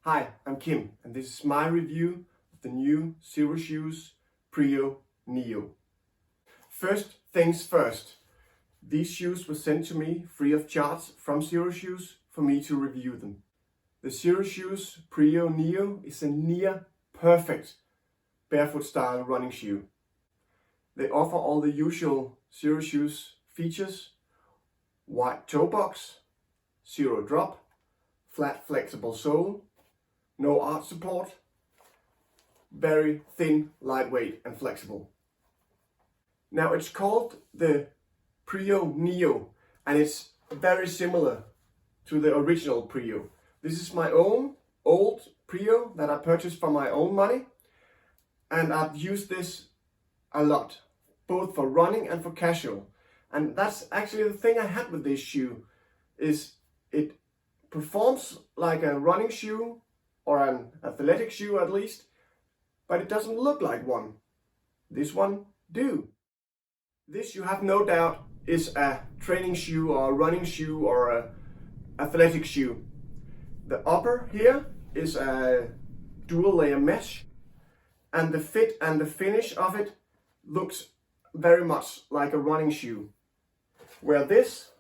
Hi, I'm Kim, and this is my review of the new Xero shoes Prio Neo. First things first, these shoes were sent to me free of charge from Xero Shoes for me to review them. The Xero shoes Prio Neo is a near perfect barefoot style running shoe. They offer all the usual Xero shoes features: wide toe box, zero drop, flat flexible sole, no arch support, very thin, lightweight and flexible. Now it's called the Prio Neo and it's very similar to the original Prio. This is my own old Prio that I purchased for my own money, and I've used this a lot, both for running and for casual. And that's actually the thing I had with this shoe, is it performs like a running shoe or an athletic shoe at least, but it doesn't look like one. This one do. This, you have no doubt, is a training shoe or a running shoe or a athletic shoe. The upper here is a dual layer mesh, and the fit and the finish of it looks very much like a running shoe, where this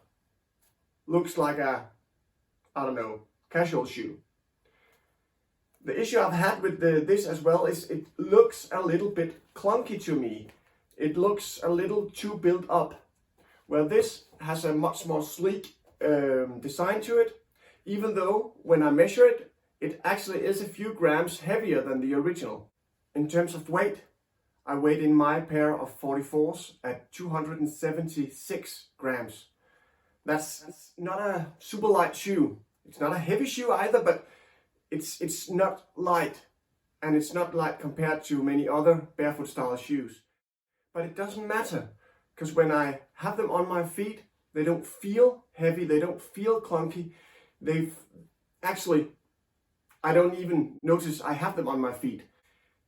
looks like a, I don't know, casual shoe. The issue I've had with this as well is it looks a little bit clunky to me. It looks a little too built up, where this has a much more sleek design to it, even though when I measure it, it actually is a few grams heavier than the original. In terms of weight, I weighed in my pair of 44s at 276 grams. That's not a super light shoe. It's not a heavy shoe either, but it's not light, and it's not light compared to many other barefoot style shoes. But it doesn't matter, because when I have them on my feet, they don't feel heavy, they don't feel clunky. I don't even notice I have them on my feet.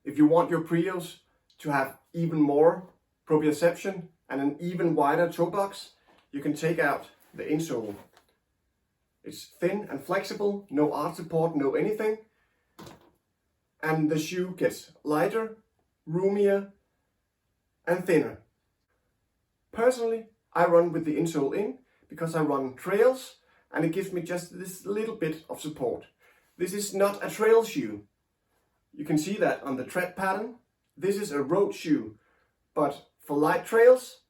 If you want your Prios to have even more proprioception and an even wider toe box, you can take out the insole. It's thin and flexible, no arch support, no anything. And the shoe gets lighter, roomier and thinner. Personally, I run with the insole in because I run trails and it gives me just this little bit of support. This is not a trail shoe. You can see that on the tread pattern. This is a road shoe, but for light trails,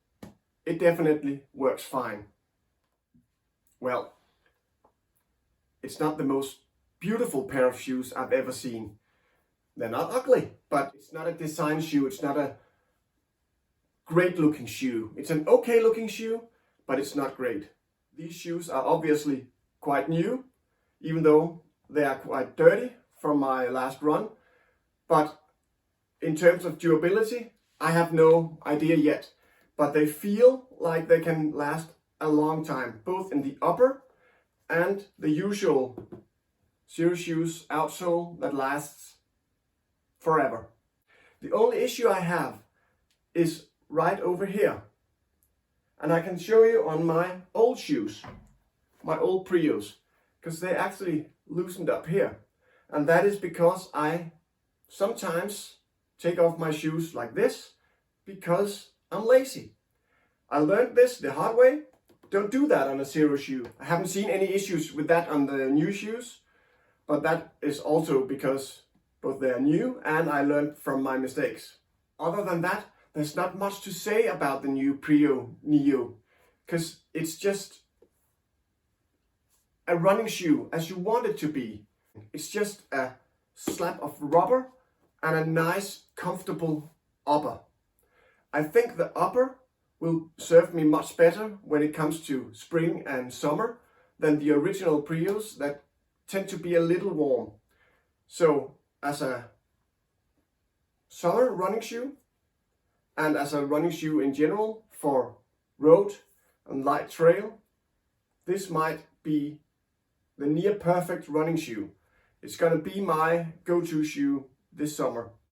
it definitely works fine. Well, it's not the most beautiful pair of shoes I've ever seen. They're not ugly, but it's not a design shoe. It's not a great looking shoe. It's an okay looking shoe, but it's not great. These shoes are obviously quite new, even though they are quite dirty from my last run. But in terms of durability, I have no idea yet. But they feel like they can last a long time, both in the upper and the usual Xero shoes outsole that lasts forever. The only issue I have is right over here. And I can show you on my old shoes, my old Prios, because they actually loosened up here. And that is because I sometimes take off my shoes like this because I'm lazy. I learned this the hard way. Don't do that on a Xero shoe. I haven't seen any issues with that on the new shoes, but that is also because both they are new and I learned from my mistakes. Other than that, there's not much to say about the new Prio Neo, because it's just a running shoe as you want it to be. It's just a slab of rubber and a nice, comfortable upper. I think the upper will serve me much better when it comes to spring and summer than the original Prios that tend to be a little warm. So as a summer running shoe and as a running shoe in general for road and light trail, this might be the near perfect running shoe. It's gonna be my go-to shoe this summer.